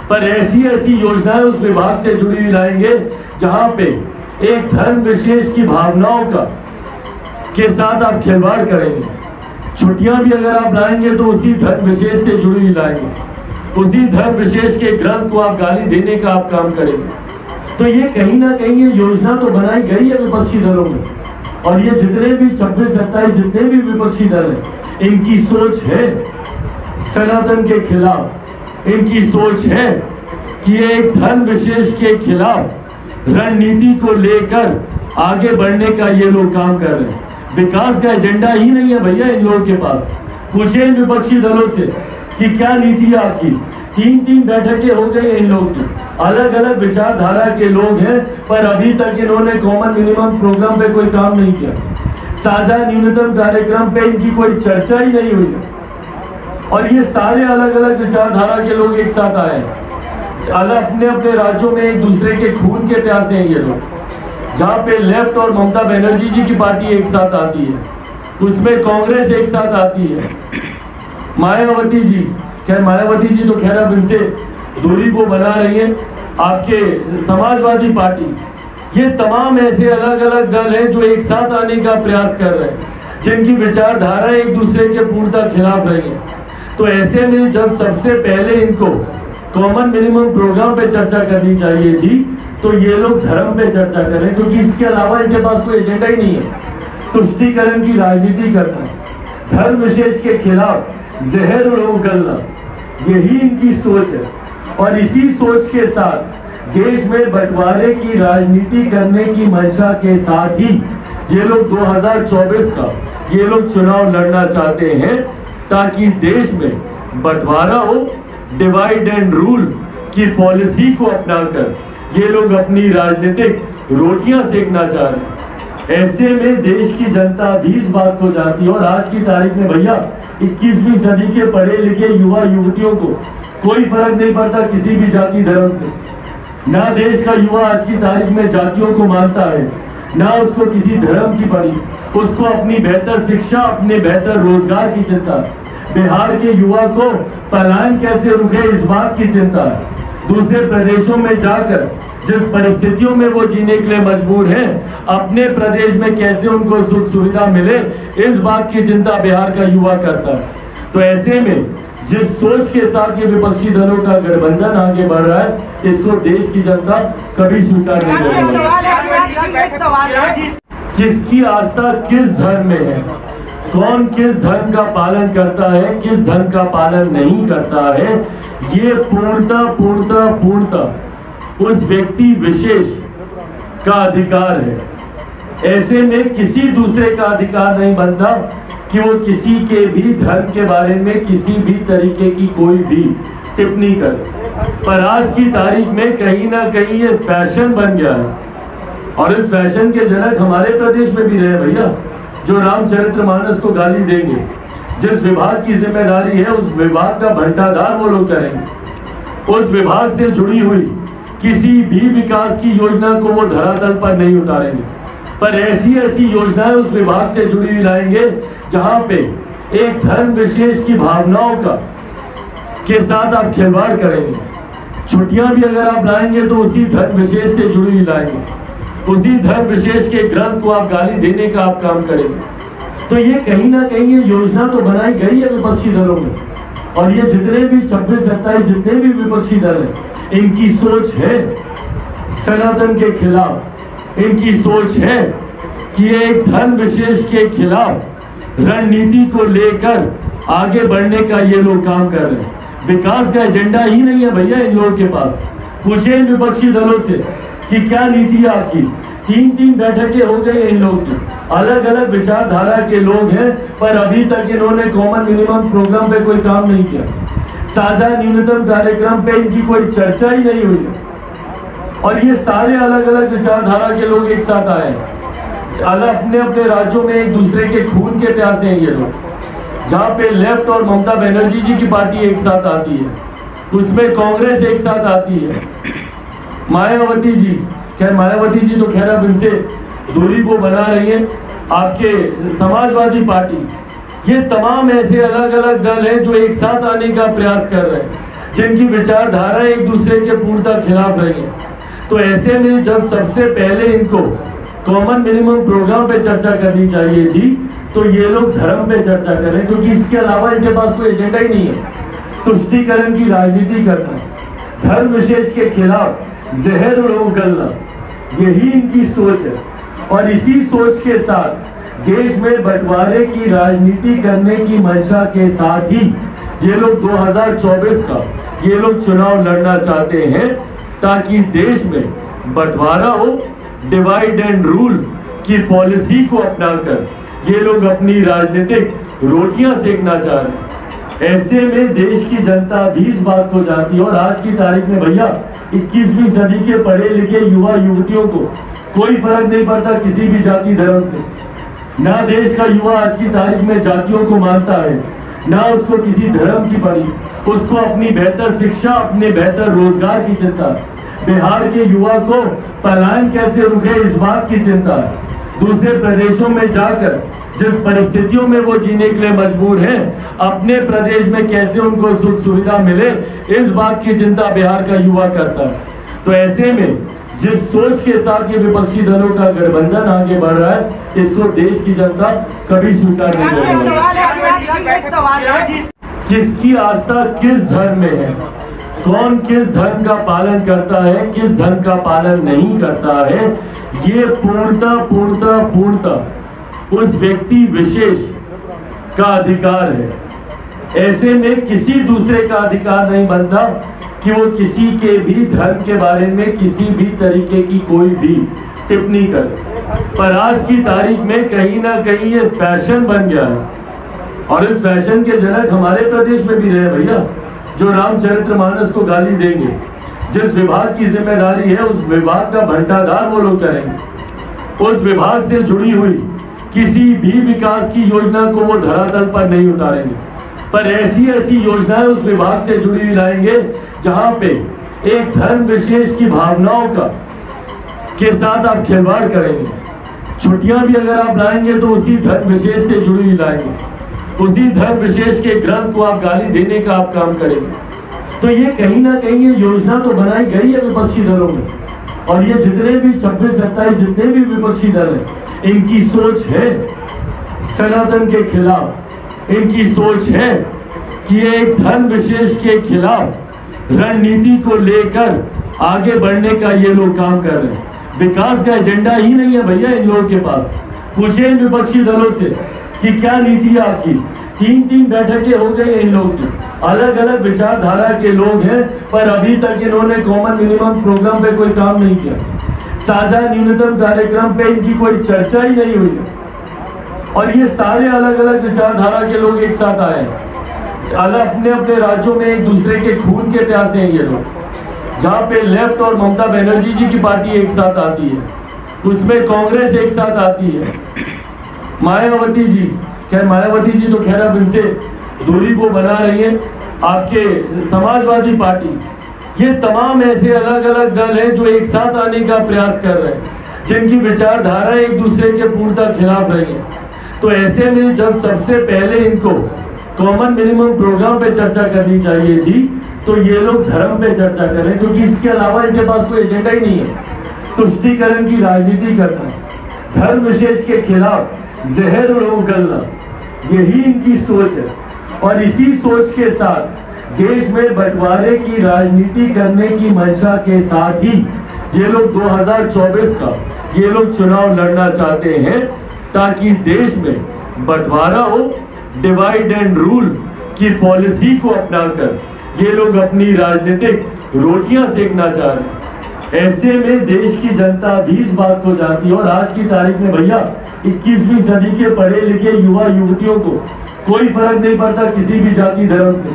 पर ऐसी योजनाएं उस विभाग से जुड़ी हुई लाएंगे जहां पे एक धर्म विशेष की भावनाओं का के साथ आप खिलवाड़ करेंगे। छुट्टियां भी अगर आप लाएंगे तो उसी धर्म विशेष से जुड़ी हुई लाएंगे, उसी धर्म विशेष के ग्रंथ को आप गाली देने का आप काम करेंगे। तो ये कहीं ना कहीं ये योजना तो बनाई गई है विपक्षी दलों में, और ये जितने भी 26-27 जितने भी विपक्षी दल हैं, इनकी सोच है सनातन के खिलाफ, इनकी सोच है कि एक धर्म विशेष के खिलाफ रणनीति को लेकर आगे बढ़ने का ये लोग काम कर रहे हैं। विकास का एजेंडा ही नहीं है भैया इन लोगों के पास। पूछे इन विपक्षी दलों से कि क्या नीति है आपकी। 3 बैठकें हो गई इन लोगों की, अलग अलग विचारधारा के लोग हैं, पर अभी तक इन्होंने कॉमन मिनिमम प्रोग्राम पे कोई काम नहीं किया। साझा न्यूनतम कार्यक्रम पे इनकी कोई चर्चा ही नहीं हुई, और ये सारे अलग अलग विचारधारा के लोग एक साथ आए हैं। अलग अपने अपने राज्यों में एक दूसरे के खून के प्यासे हैं ये लोग, जहाँ पे लेफ्ट और ममता बनर्जी जी की पार्टी एक साथ आती है, उसमें कांग्रेस एक साथ आती है, मायावती जी, खैर मायावती जी तो खैर अब इनसे दूरी को बना रही है, आपके समाजवादी पार्टी, ये तमाम ऐसे अलग अलग दल हैं जो एक साथ आने का प्रयास कर रहे हैं, जिनकी विचारधारा एक दूसरे के पूर्णतः खिलाफ रही है। तो ऐसे में जब सबसे पहले इनको कॉमन मिनिमम प्रोग्राम पे चर्चा करनी चाहिए थी, तो ये लोग धर्म पे चर्चा करें, क्योंकि इसके अलावा इनके पास कोई एजेंडा ही नहीं है। तुष्टीकरण की राजनीति करना, धर्म विशेष के खिलाफ जहर उगलना, यही इनकी सोच है। और इसी सोच के साथ देश में बंटवारे की राजनीति करने की मंशा के साथ ही ये लोग 2024 का ये लोग चुनाव लड़ना चाहते हैं, ताकि देश में बंटवारा हो, डिवाइड एंड रूल की पॉलिसी को अपनाकर ये लोग अपनी राजनीतिक रोटियां सेकना चाह रहे हैं। ऐसे में देश की जनता भी इस बात को जानती है, और आज की तारीख में भैया 21वीं सदी के पढ़े लिखे युवा युवतियों को कोई फर्क नहीं पड़ता किसी भी जाति धर्म से। ना देश का युवा आज की तारीख में जातियों को मानता है, ना उसको किसी धर्म की पड़ी, उसको अपनी बेहतर शिक्षा, अपने बेहतर रोजगार की चिंता, बिहार के युवा को पलायन कैसे रुके इस बात की चिंता, दूसरे प्रदेशों में जाकर जिस परिस्थितियों में वो जीने के लिए मजबूर हैं, अपने प्रदेश में कैसे उनको सुख सुविधा मिले इस बात की चिंता बिहार का युवा करता है। तो ऐसे में जिस सोच के साथ ये विपक्षी दलों का गठबंधन आगे बढ़ रहा है, इसको देश की जनता कभी स्वीकार नहीं करेगी। किसकी आस्था किस धर्म में है, कौन किस धर्म का पालन करता है, किस धर्म का पालन नहीं करता है, ये पूर्णतः उस व्यक्ति विशेष का अधिकार है। ऐसे में किसी दूसरे का अधिकार नहीं बनता कि वो किसी के भी धर्म के बारे में किसी भी तरीके की कोई भी टिप्पणी करे। पर आज की तारीख में कहीं ना कहीं ये फैशन बन गया है, और इस फैशन के जनक हमारे प्रदेश में भी रहे भैया, जो रामचरितमानस को गाली देंगे। जिस विभाग की जिम्मेदारी है उस विभाग का भंडाधार वो लोग करेंगे। उस विभाग से जुड़ी हुई किसी भी विकास की योजना को वो धरातल पर नहीं उतारेंगे, पर ऐसी योजनाएं उस विभाग से जुड़ी हुई लाएंगे जहां पे एक धर्म विशेष की भावनाओं का के साथ आप खिलवाड़ करेंगे। छुट्टियां भी अगर आप लाएंगे तो उसी धर्म विशेष से जुड़ी हुई लाएंगे, उसी धर्म विशेष के ग्रंथ को आप गाली देने का आप काम करेंगे। तो ये कहीं ना कहीं ये योजना तो बनाई गई है विपक्षी दलों में, और ये जितने भी 26-27 जितने भी विपक्षी दल हैं, इनकी सोच है सनातन के खिलाफ, इनकी सोच है कि एक धर्म विशेष के खिलाफ रणनीति को लेकर आगे बढ़ने का ये लोग काम कर रहे हैं। विकास का एजेंडा ही नहीं है भैया इन लोगों के पास। पूछे इन विपक्षी दलों से कि क्या नीति है आपकी। 3-3 बैठकें हो गई इन लोगों की, अलग अलग विचारधारा के लोग हैं, पर अभी तक इन्होंने कॉमन मिनिमम प्रोग्राम पे कोई काम नहीं किया। साझा न्यूनतम कार्यक्रम पे इनकी कोई चर्चा ही नहीं हुई। और ये सारे अलग अलग विचारधारा के लोग एक साथ आए हैं, अलग अपने अपने राज्यों में एक दूसरे के खून के प्यासे हैं ये लोग। जहाँ पे लेफ्ट और ममता बनर्जी जी की पार्टी एक साथ आती है, उसमें कांग्रेस एक साथ आती है, मायावती जी, खैर मायावती जी तो खैर अब इनसे दूरी को बना रही है, आपके समाजवादी पार्टी, ये तमाम ऐसे अलग अलग दल हैं जो एक साथ आने का प्रयास कर रहे हैं, जिनकी विचारधारा एक दूसरे के पूर्णतः खिलाफ रही है। तो ऐसे में जब सबसे पहले इनको कॉमन मिनिमम प्रोग्राम पे चर्चा करनी चाहिए थी, तो ये लोग धर्म पे चर्चा करें, क्योंकि इसके अलावा इनके पास कोई एजेंडा ही नहीं है। तुष्टीकरण की राजनीति करना, धर्म विशेष के खिलाफ जहर उगलना, यही इनकी सोच है। और इसी सोच के साथ देश में बंटवारे की राजनीति करने की मंशा के साथ ही ये लोग 2024 का ये लोग चुनाव लड़ना चाहते हैं, ताकि देश में बंटवारा हो, डिवाइड एंड रूल की पॉलिसी को अपनाकर ये लोग अपनी राजनीतिक रोटियां सेकना चाह रहे हैं। ऐसे में देश की जनता भी इस बात को जानती है। और आज की तारीख में भैया 21वीं सदी के पढ़े लिखे युवा युवतियों को कोई फर्क नहीं पड़ता किसी भी जाति धर्म से। ना देश का युवा आज की तारीख में जातियों को मानता है, ना उसको किसी धर्म की पड़ी, उसको अपनी बेहतर शिक्षा, अपने बेहतर रोजगार की चिंता है। बिहार के युवा को पलायन कैसे रुके इस बात की चिंता है। दूसरे प्रदेशों में जाकर जिस परिस्थितियों में वो जीने के लिए मजबूर हैं, अपने प्रदेश में कैसे उनको सुख सुविधा मिले, इस बात की चिंता बिहार का युवा करता है। तो ऐसे में जिस सोच के साथ ये विपक्षी दलों का गठबंधन आगे बढ़ रहा है, इसको देश की जनता कभी स्वीकार नहीं करेगी। किसकी आस्था किस धर्म में है, कौन किस धर्म का पालन करता है, किस धर्म का पालन नहीं करता है, ये पूर्णतः उस व्यक्ति विशेष का अधिकार है। ऐसे में किसी दूसरे का अधिकार नहीं बनता कि वो किसी के भी धर्म के बारे में किसी भी तरीके की कोई भी टिप्पणी करे। पर आज की तारीख में कहीं ना कहीं ये फैशन बन गया है, और इस फैशन के जनक हमारे प्रदेश में भी रहे भैया, जो रामचरितमानस को गाली देंगे। जिस विभाग की जिम्मेदारी है उस विभाग का भंडाधार वो लोग करेंगे। उस विभाग से जुड़ी हुई किसी भी विकास की योजना को वो धरातल पर नहीं उतारेंगे, पर ऐसी ऐसी योजनाएं उस विभाग से जुड़ी हुई लाएंगे जहां पे एक धर्म विशेष की भावनाओं का के साथ आप खिलवाड़ करेंगे। छुट्टियां भी अगर आप लाएंगे तो उसी धर्म विशेष से जुड़ी हुई लाएंगे, उसी धर्म विशेष के ग्रंथ को आप गाली देने का आप काम करेंगे। तो ये कहीं ना कहीं ये योजना तो बनाई गई है विपक्षी दलों में, और ये जितने भी 26-27 जितने भी विपक्षी दल हैं, इनकी सोच है सनातन के खिलाफ, इनकी सोच है कि एक धर्म विशेष के खिलाफ रणनीति को लेकर आगे बढ़ने का ये लोग काम कर रहे हैं। विकास का एजेंडा ही नहीं है भैया इन लोगों के पास। पूछे इन विपक्षी दलों से कि क्या नीति है आपकी। 3-3 बैठकें हो गई इन लोगों की, अलग अलग विचारधारा के लोग हैं, पर अभी तक इन्होंने कॉमन मिनिमम प्रोग्राम पे कोई काम नहीं किया। साझा न्यूनतम कार्यक्रम पे इनकी कोई चर्चा ही नहीं हुई। और ये सारे अलग अलग विचारधारा के लोग एक साथ आए हैं, अलग अपने अपने राज्यों में एक दूसरे के खून के प्यासे हैं ये लोग। जहाँ पे लेफ्ट और ममता बनर्जी जी की पार्टी एक साथ आती है, उसमें कांग्रेस एक साथ आती है, मायावती जी, खैर मायावती जी तो खैर अब इनसे दूरी को बना रही है, आपके समाजवादी पार्टी, ये तमाम ऐसे अलग अलग दल हैं जो एक साथ आने का प्रयास कर रहे हैं, जिनकी विचारधारा एक दूसरे के पूर्णतः खिलाफ रही है। तो ऐसे में जब सबसे पहले इनको कॉमन मिनिमम प्रोग्राम पे चर्चा करनी चाहिए थी, तो ये लोग धर्म पे चर्चा कर रहे हैं, क्योंकि इसके अलावा इनके पास कोई एजेंडा ही नहीं है। तुष्टीकरण की राजनीति करना, धर्म विशेष के खिलाफ जहर उगलना, यही इनकी सोच है। और इसी सोच के साथ देश में बंटवारे की राजनीति करने की मंशा के साथ ही ये लोग 2024 का ये लोग चुनाव लड़ना चाहते हैं, ताकि देश में बंटवारा हो, डिवाइड एंड रूल की पॉलिसी को अपनाकर ये लोग अपनी राजनीतिक रोटियां सेकना चाह रहे हैं। ऐसे में देश की जनता भी इस बात को जानती है। और आज की तारीख में भैया 21वीं सदी के पढ़े लिखे युवा युवतियों को कोई फर्क नहीं पड़ता किसी भी जाति धर्म से।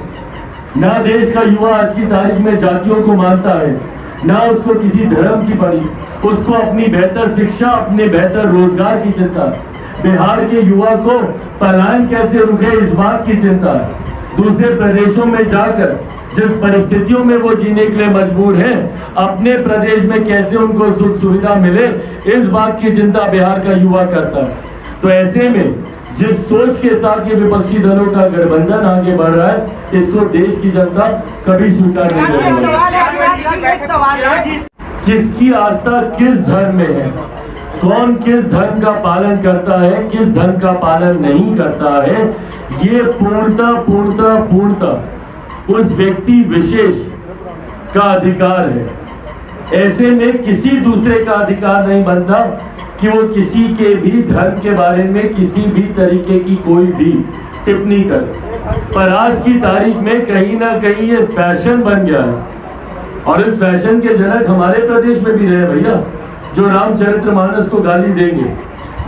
ना देश का युवा आज की तारीख में जातियों को मानता है, ना उसको किसी धर्म की पड़ी, उसको अपनी बेहतर शिक्षा, अपने बेहतर रोजगार की चिंता है। बिहार के युवा को पलायन कैसे रुके इस बात की चिंता है। दूसरे प्रदेशों में जाकर जिस परिस्थितियों में वो जीने के लिए मजबूर हैं, अपने प्रदेश में कैसे उनको सुख सुविधा मिले, इस बात की चिंता बिहार का युवा करता है। तो ऐसे में जिस सोच के साथ ये विपक्षी दलों का गठबंधन आगे बढ़ रहा है, इसको देश की जनता कभी स्वीकार नहीं करेगी। किसकी आस्था किस धर्म में है, कौन किस धर्म का पालन करता है, किस धर्म का पालन नहीं करता है, ये पूर्णतः उस व्यक्ति विशेष का अधिकार है। ऐसे में किसी दूसरे का अधिकार नहीं बनता कि वो किसी के भी धर्म के बारे में किसी भी तरीके की कोई भी टिप्पणी करे। पर आज की तारीख में कहीं ना कहीं ये फैशन बन गया है, और इस फैशन के जनक हमारे प्रदेश में भी रहे भैया, जो रामचरितमानस को गाली देंगे।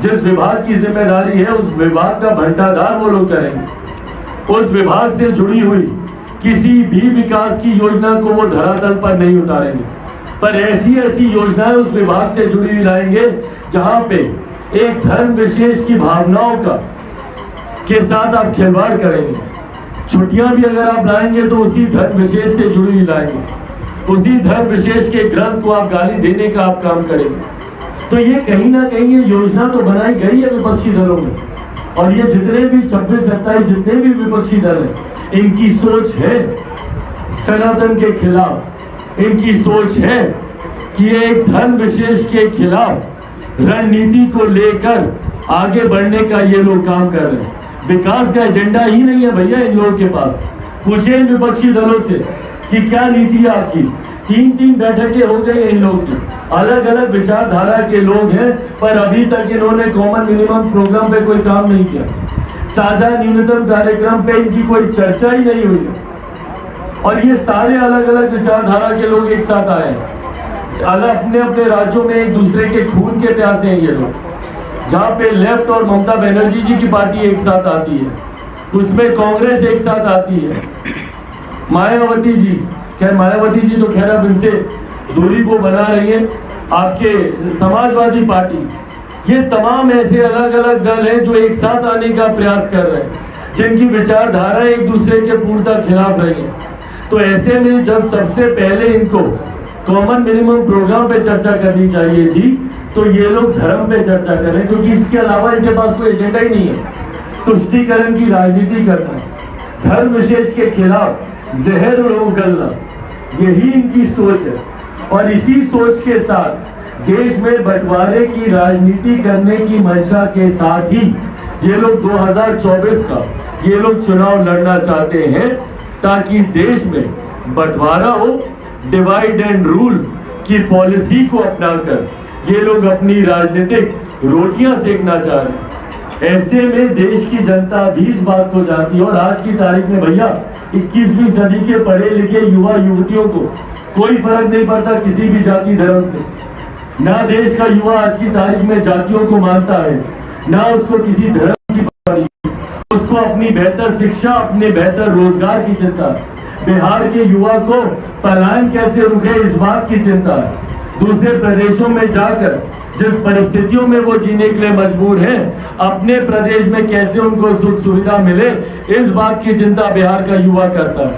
जिस विभाग की जिम्मेदारी है उस विभाग का भंडाधार वो लोग करेंगे। उस विभाग से जुड़ी हुई किसी भी विकास की योजना को वो धरातल पर नहीं उतारेंगे, पर ऐसी ऐसी योजनाएं उस विभाग से जुड़ी हुई लाएंगे जहां पे एक धर्म विशेष की भावनाओं का के साथ आप खिलवाड़ करेंगे। छुट्टियां भी अगर आप लाएंगे तो उसी धर्म विशेष से जुड़ी हुई लाएंगे, उसी धर्म विशेष के ग्रंथ को आप गाली देने का आप काम करेंगे। तो ये कहीं ना कहीं ये योजना तो बनाई गई है विपक्षी दलों में, और ये जितने भी 26-27 जितने भी विपक्षी दल हैं, इनकी सोच है सनातन के खिलाफ, इनकी सोच है कि एक धर्म विशेष के खिलाफ रणनीति को लेकर आगे बढ़ने का ये लोग काम कर रहे हैं। विकास का एजेंडा ही नहीं है भैया इन लोगों के पास। पूछे इन विपक्षी दलों से कि क्या नीति है आपकी। 3-3 बैठकें हो गई इन लोगों की, अलग अलग विचारधारा के लोग हैं, पर अभी तक इन्होंने कॉमन मिनिमम प्रोग्राम पे कोई काम नहीं किया। साझा न्यूनतम कार्यक्रम पे इनकी कोई चर्चा ही नहीं हुई। और ये सारे अलग अलग विचारधारा के लोग एक साथ आए हैं, अलग अपने अपने राज्यों में एक दूसरे के खून के प्यासे हैं ये लोग। जहाँ पे लेफ्ट और ममता बनर्जी जी की पार्टी एक साथ आती है, उसमें कांग्रेस एक साथ आती है, मायावती जी, खैर मायावती जी तो खैर अब इनसे दूरी को बना रही है, आपके समाजवादी पार्टी, ये तमाम ऐसे अलग अलग दल हैं जो एक साथ आने का प्रयास कर रहे हैं, जिनकी विचारधारा एक दूसरे के पूर्णतः खिलाफ रही है। तो ऐसे में जब सबसे पहले इनको कॉमन मिनिमम प्रोग्राम पे चर्चा करनी चाहिए थी, तो ये लोग धर्म पे चर्चा कर रहे हैं, क्योंकि इसके अलावा इनके पास कोई एजेंडा ही नहीं है। तुष्टीकरण की राजनीति करना, धर्म विशेष के खिलाफ जहर उगलना, यही इनकी सोच है। और इसी सोच के साथ देश में बंटवारे की राजनीति करने की मंशा के साथ ही ये लोग 2024 का ये लोग चुनाव लड़ना चाहते हैं, ताकि देश में बंटवारा हो, डिवाइड एंड रूल की पॉलिसी को अपनाकर ये लोग अपनी राजनीतिक रोटियां सेकना चाह रहे हैं। ऐसे में देश की जनता भी इस बात को जानती है। और आज की तारीख में भैया 21वीं सदी के पढ़े लिखे युवा युवतियों को कोई फर्क नहीं पड़ता किसी भी जाति धर्म से। ना देश का युवा आज की तारीख में जातियों को मानता है, ना उसको किसी धर्म की पड़ी, उसको अपनी बेहतर शिक्षा, अपने बेहतर रोजगार की चिंता है। बिहार के युवा को पलायन कैसे रुके इस बात की चिंता है। दूसरे प्रदेशों में जाकर जिस परिस्थितियों में वो जीने के लिए मजबूर हैं, अपने प्रदेश में कैसे उनको सुख सुविधा मिले, इस बात की चिंता बिहार का युवा करता है।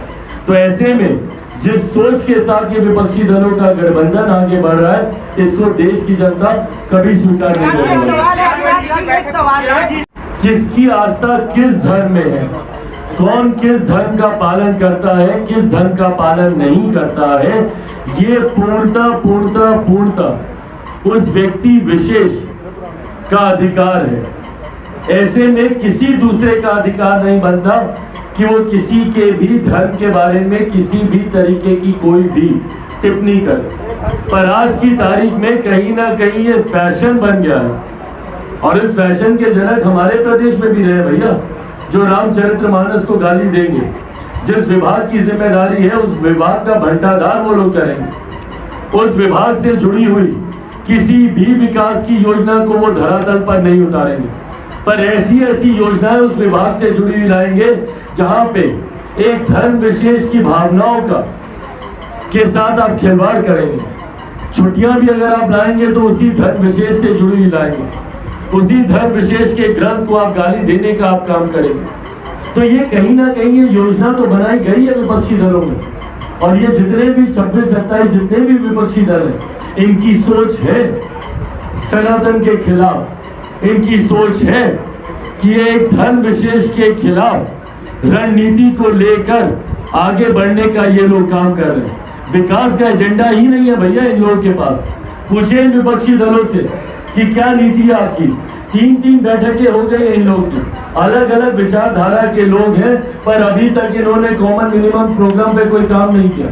तो ऐसे में जिस सोच के साथ ये विपक्षी दलों का गठबंधन आगे बढ़ रहा है, इसको देश की जनता कभी स्वीकार नहीं करेगी। किसकी आस्था किस धर्म में है, कौन किस धर्म का पालन करता है, किस धर्म का पालन नहीं करता है, ये पूर्णतः उस व्यक्ति विशेष का अधिकार है। ऐसे में किसी दूसरे का अधिकार नहीं बनता कि वो किसी के भी धर्म के बारे में किसी भी तरीके की कोई भी टिप्पणी करे। पर आज की तारीख में कहीं ना कहीं ये फैशन बन गया है, और इस फैशन के जनक हमारे प्रदेश में भी रहे भैया, जो रामचरितमानस को गाली देंगे। जिस विभाग की जिम्मेदारी है उस विभाग का भंटाधार वो लोग करेंगे। उस विभाग से जुड़ी हुई किसी भी विकास की योजना को वो धरातल पर नहीं उतारेंगे, पर ऐसी योजनाएं उस विभाग से जुड़ी हुई लाएंगे जहां पे एक धर्म विशेष की भावनाओं के साथ आप खिलवाड़ करेंगे। छुट्टियां भी अगर आप लाएंगे तो उसी धर्म विशेष से जुड़ी हुई लाएंगे, उसी धर्म विशेष के ग्रंथ को आप गाली देने का आप काम करेंगे। तो ये कहीं ना कहीं ये योजना तो बनाई गई है विपक्षी दलों में, और ये जितने भी 26-27 जितने भी विपक्षी दल हैं, इनकी सोच है सनातन के खिलाफ। इनकी सोच है कि ये एक धर्म विशेष के खिलाफ रणनीति को लेकर आगे बढ़ने का ये लोग काम कर रहे हैं। विकास का एजेंडा ही नहीं है भैया इन लोगों के पास। पूछे इन विपक्षी दलों से कि क्या नीति है आपकी। 3 बैठकें हो गई इन लोगों की, अलग अलग विचारधारा के लोग हैं, पर अभी तक इन्होंने कॉमन मिनिमम प्रोग्राम पे कोई काम नहीं किया।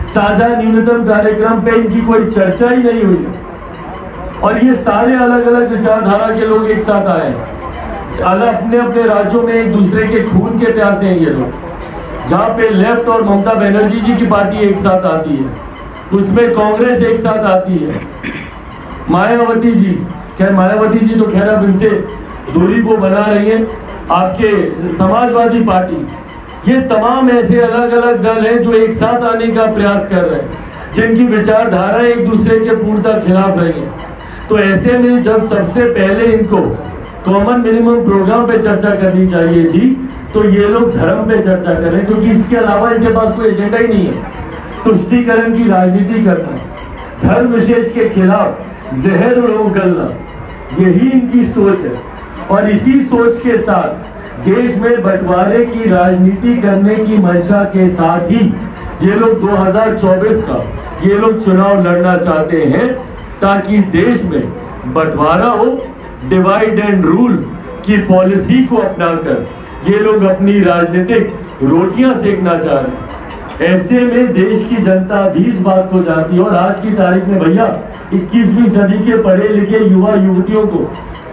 साझा न्यूनतम कार्यक्रम पे इनकी कोई चर्चा ही नहीं हुई, और ये सारे अलग अलग विचारधारा के लोग एक साथ आए हैं। अलग अपने अपने राज्यों में एक दूसरे के खून के प्यासे हैं ये लोग। जहाँ पे लेफ्ट और ममता बनर्जी जी की पार्टी एक साथ आती है, उसमें कांग्रेस एक साथ आती है, मायावती जी, खैर मायावती जी तो खैर अब इनसे दूरी को बना रही है, आपके समाजवादी पार्टी, ये तमाम ऐसे अलग अलग दल हैं जो एक साथ आने का प्रयास कर रहे हैं, जिनकी विचारधारा एक दूसरे के पूर्णतः खिलाफ रही है। तो ऐसे में जब सबसे पहले इनको कॉमन मिनिमम प्रोग्राम पे चर्चा करनी चाहिए थी, तो ये लोग धर्म पे चर्चा करें, क्योंकि इसके अलावा इनके पास कोई एजेंडा ही नहीं है। तुष्टीकरण की राजनीति करना, धर्म विशेष के खिलाफ जहर उगलना, यही इनकी सोच है। और इसी सोच के साथ देश में बंटवारे की राजनीति करने की मंशा के साथ ही ये लोग 2024 का ये लोग चुनाव लड़ना चाहते हैं, ताकि देश में बंटवारा हो, डिवाइड एंड रूल की पॉलिसी को अपनाकर ये लोग अपनी राजनीतिक रोटियां सेकना चाह रहे हैं। ऐसे में देश की जनता भी इस बात को जानती है, और आज की तारीख में भैया 21वीं सदी के पढ़े लिखे युवा युवतियों को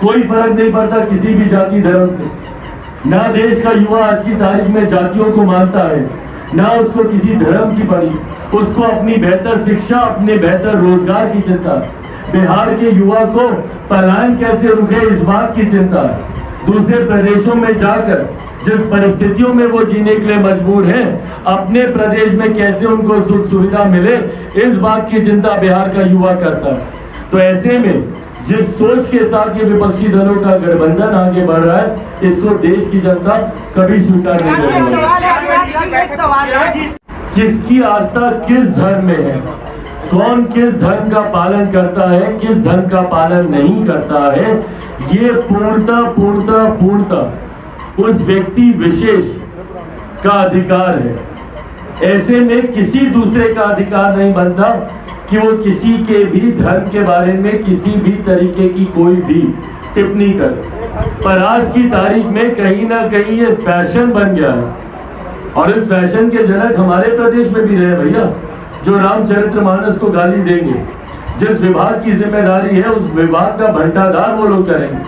कोई फर्क नहीं पड़ता किसी भी जाति धर्म से। ना देश का युवा आज की तारीख में जातियों को मानता है, ना उसको किसी धर्म की पड़ी, उसको अपनी बेहतर शिक्षा, अपने बेहतर रोजगार की चिंता है। बिहार के युवा को पलायन कैसे रुके इस बात की चिंता है। दूसरे प्रदेशों में जाकर जिस परिस्थितियों में वो जीने के लिए मजबूर हैं, अपने प्रदेश में कैसे उनको सुख सुविधा मिले, इस बात की चिंता बिहार का युवा करता है। तो ऐसे में जिस सोच के साथ ये विपक्षी दलों का गठबंधन आगे बढ़ रहा है, इसको देश की जनता कभी स्वीकार नहीं करेगी। किसकी आस्था किस धर्म में है, कौन किस धर्म का पालन करता है, किस धर्म का पालन नहीं करता है, ये पूर्णतः उस व्यक्ति विशेष का अधिकार है। ऐसे में किसी दूसरे का अधिकार नहीं बनता कि वो किसी के भी धर्म के बारे में किसी भी तरीके की कोई भी टिप्पणी करे। पर आज की तारीख में कहीं ना कहीं ये फैशन बन गया है, और इस फैशन के जनक हमारे प्रदेश में भी रहे भैया, जो रामचरितमानस को गाली देंगे। जिस विभाग की जिम्मेदारी है उस विभाग का भंटाधार वो लोग करेंगे।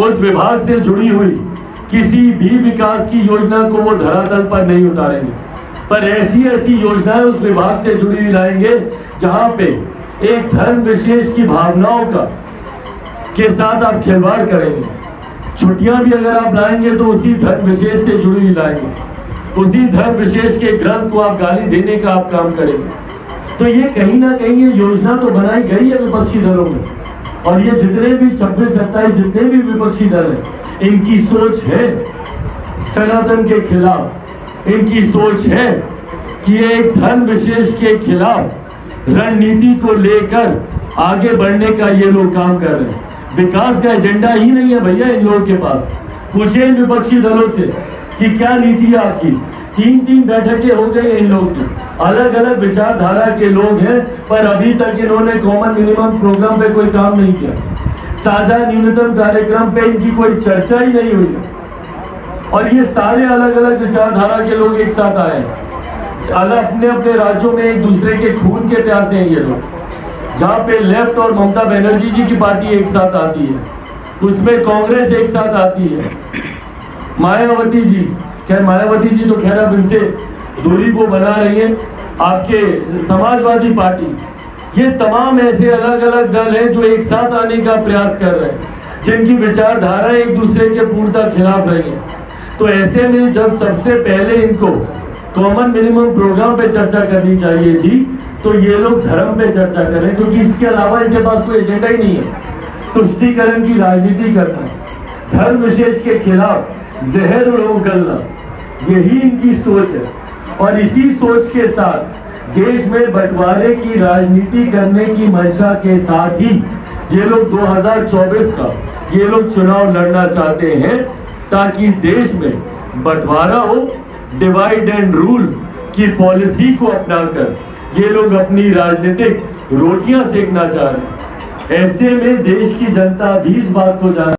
उस विभाग से जुड़ी हुई किसी भी विकास की योजना को वो धरातल पर नहीं उतारेंगे, पर ऐसी योजनाएं उस विभाग से जुड़ी हुई लाएंगे जहां पे एक धर्म विशेष की भावनाओं के साथ आप खिलवाड़ करेंगे। छुट्टियां भी अगर आप लाएंगे तो उसी धर्म विशेष से जुड़ी हुई लाएंगे, उसी धर्म विशेष के ग्रंथ को आप गाली देने का आप काम करेंगे। तो ये कहीं ना कहीं ये योजना तो बनाई गई है विपक्षी दलों में, और ये जितने भी 26-27 जितने भी विपक्षी दल हैं, इनकी सोच है सनातन के खिलाफ। इनकी सोच है कि एक धर्म विशेष के खिलाफ रणनीति को लेकर आगे बढ़ने का ये लोग काम कर रहे हैं। विकास का एजेंडा ही नहीं है भैया इन लोगों के पास। पूछे इन विपक्षी दलों से कि क्या नीति है आपकी। 3-3 बैठकें हो गई इन लोगों की, अलग अलग विचारधारा के लोग हैं, पर अभी तक इन्होंने कॉमन मिनिमम प्रोग्राम पे कोई काम नहीं किया। साझा न्यूनतम कार्यक्रम पे इनकी कोई चर्चा ही नहीं हुई। और ये सारे अलग अलग विचारधारा के लोग एक साथ आए हैं, अलग अपने अपने राज्यों में एक दूसरे के खून के प्यासे हैं ये लोग। जहाँ पे लेफ्ट और ममता बनर्जी जी की पार्टी एक साथ आती है, उसमें कांग्रेस एक साथ आती है, मायावती जी, खैर मायावती जी तो खैर अब इनसे दूरी को बना रही है, आपके समाजवादी पार्टी, ये तमाम ऐसे अलग अलग दल हैं जो एक साथ आने का प्रयास कर रहे हैं, जिनकी विचारधारा एक दूसरे के पूर्णतः खिलाफ रही है। तो ऐसे में जब सबसे पहले इनको कॉमन मिनिमम प्रोग्राम पे चर्चा करनी चाहिए थी, तो ये लोग धर्म पे चर्चा करें, क्योंकि इसके अलावा इनके पास कोई एजेंडा ही नहीं है। तुष्टीकरण की राजनीति करना, धर्म विशेष के खिलाफ जहर उगलना, यही इनकी सोच है। और इसी सोच के साथ देश में बंटवारे की राजनीति करने की मंशा के साथ ही ये लोग 2024 का ये लोग चुनाव लड़ना चाहते हैं, ताकि देश में बंटवारा हो, डिवाइड एंड रूल की पॉलिसी को अपनाकर ये लोग अपनी राजनीतिक रोटियां सेकना चाह रहे हैं। ऐसे में देश की जनता भी इस बात को जान